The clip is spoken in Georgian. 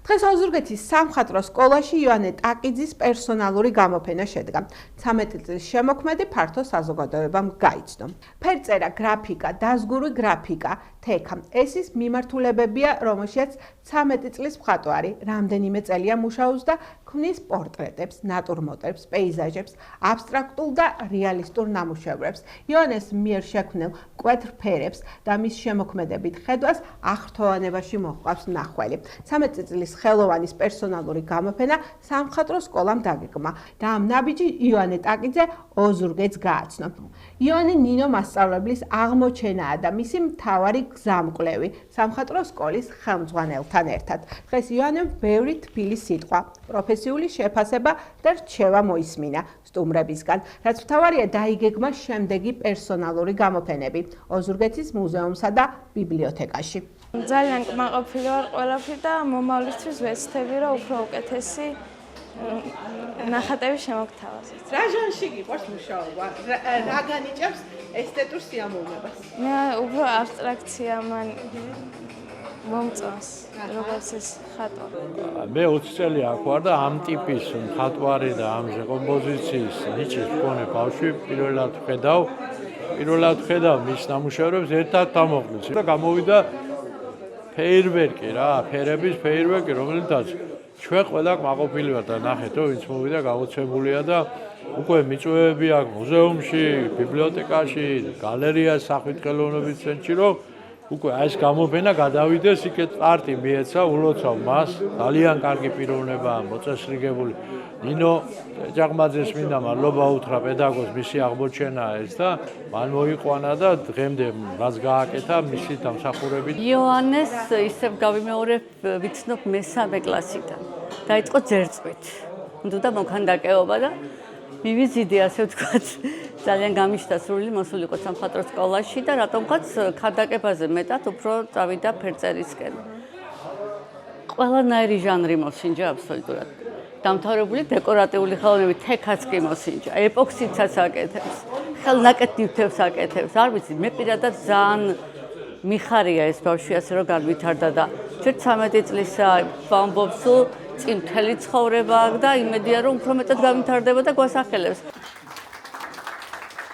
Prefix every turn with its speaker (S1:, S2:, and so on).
S1: დღეს ოზურგეთის სამხატვრო სკოლაში ივანე ტაკიძის პერსონალური გამოფენა შედგა. 13 წლის შემოქმედი ფართო საზოგადოებამ გაიცნო. ფერწერა, გრაფიკა, დაზგური გრაფიკა, თექა. ეს ის მიმართულებებია, რომელშიც 13 წლის მხატვარი რამდენიმე წელია მუშაობს და ქმნის პორტრეტებს, ნატურმორტებს, პეიზაჟებს, აბსტრაქტულ და რეალისტურ ნამუშევრებს. ივანეს მიერ შექმნილ მკვეთრ ფერებს და მის შემოქმედებით ხედვას აღრთოვანებაში მოჰყავს მნახველი. 13 წლის ხელოვანის პერსონალური გამოფენა სამხატვრო სკოლამ დაგეგმა და ამ ნაბიჯი ივანე ტაკიძე ოზურგეთს გააცნო. ივანე ნინო მასწავლებლის აღმოჩენაა და მისი მთავარი გზამკვლევი სამხატვრო სკოლის ხელმძღვანელთან ერთად. დღეს ივანემ ბევრი თბილი სიტყვა, პროფესიული შეფასება და რჩევა მოისმინა სტუმრებისგან, რაც მთავარია დაიგეგმა შემდეგი პერსონალური გამოფენები ოზურგეთის მუზეუმსა და ბიბლიოთეკაში.
S2: ძალიან კმაყოფილი ვარ ყველაფრით და მომავლისთვის ვეცდები, რომ უფრო უკეთესი ნახატები შემოგთავაზოთ.
S1: რა ჟანრში გიყვარს მუშაობა? რა განიჭებს ესთეტურ სიამოვნებას?
S2: მე უფრო აბსტრაქცია მან მომწონს, როგორც ეს ხატვა.
S3: მე 20 წელი აქ ვარ და ამ ტიპის მხატვარი და ამჟე კომპოზიციის ნიჭის მქონე ბავშვი პირველად ხედავ მის ნამუშევრებს ერთად დამოყრდით და გამოვიდა ფეირვერკი რა, ფერების ფეირვერკი, რომელთაც ჩვენ ყველა კმაყოფილი ვართ და ნახეთ, რომ ვინც მოვიდა გაოცებულია და უკვე მიწვევები აქვს მუზეუმში, ბიბლიოთეკაში, გალერეას, სახვით ხელოვნების ცენტრში, რომ უკვე ეს გამოფენა გადავიდეს იქეთ სტარტი მიეცა, ულოცავ მას, ძალიან კარგი პიროვნებაა, მოწესრიგებული. ნინო ჭაღმაძეს მინდა მადლობა უთხრა პედაგოგს, მისი აღმოჩენაა ეს და მან მოიყვანა და დღემდე რაც გააკეთა მისი დამსახურებით.
S4: ივანეს ისევ გავიმეორებ, ვიცნობ მესამე კლასიდან. დაიწყო ძერწვით. უნდა მოქანდაკეობა და მივიზიდე ასე ვთქვათ. ძალიან გამიშთა სრული მოსულიყო სამხატვრო სკოლაში და რატომღაც ქანდაკებაზე მეტად უფრო წავიდა ფერწერისკენ. ყველანაირი ჟანრი მოსინჯა აბსოლუტურად. დამთავრებული დეკორატიული ხელოვნების თექაც კი მოსინჯა, ეპოქსიდსაც აკეთებს, ხელნაკეთ ნივთებს აკეთებს. არ ვიცი, მე პირადად ძალიან მიხარია ეს ბავშვი ასე რომ განვითარდა და ჯერ 13 წლისა ვამბობს, წინ მთელი ცხოვრება აქვს და იმედია რომ უფრო მეტად განვითარდება და გვასახელებს.